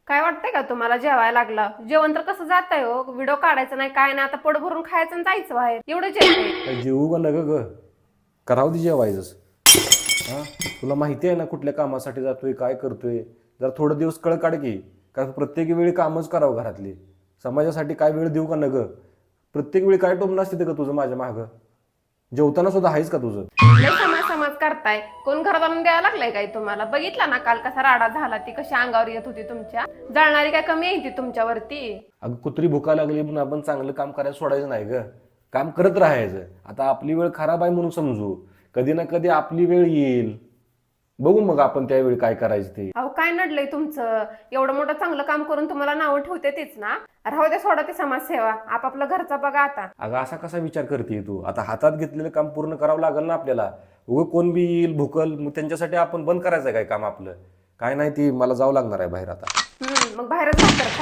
काय वाटतंय का तुम्हाला जेवायला लागला? जेवण तर कसं जातंय हो, व्हिडिओ काढायचं नाही काय नाही, आता पोट भरून खायचं आणि जायचं बाहेर, एवढं जेवतंय. काय जेवू का नग ग? करावं दे जेवायचंच. हा, तुला माहिती आहे ना कुठल्या कामासाठी जातोय, काय करतोय? जर थोडं दिवस कळ काढ की. कारण प्रत्येक वेळी कामच करावं घरातली. समाजासाठी काय वेळ देऊ का नग? प्रत्येक वेळी काय टोमणं असते का तुझं माझ्या मागं? जेवताना सुद्धा आहेच का तुझं? लय समाज समाज करताय. कोण घरात आणून द्यायला लागलाय काय तुम्हाला? बघितला ना काल कसा राडा झाला, ती कशी अंगावर येत होती तुमच्या. जळणारी काय कमी आहे ती तुमच्यावरती? अगं कुत्री भुका लागली म्हणून आपण चांगलं काम करायला सोडायचं नाही ग. काम करत राहायचं. आता आपली वेळ खराब आहे म्हणून समजू. कधी ना कधी आपली वेळ येईल. बघू मग आपण त्यावेळी काय करायचं ते. अहो काय नडलंय तुमचं? एवढं मोठं चांगलं काम करून तुम्हाला नावं ठेवते तीच ना. राहू दे, सोडा ती समाजसेवा, आपापलं घरचा बघा आता. अगं असा कसा विचार करते तू? आता हातात घेतलेलं काम पूर्ण करावं लागेल ना आपल्याला. उगं कोण बी येईल भुकल, मग त्यांच्यासाठी आपण बंद करायचं काय काम आपलं? काय नाही, ती मला जावं लागणार आहे बाहेर आता. मग बाहेरच भाकर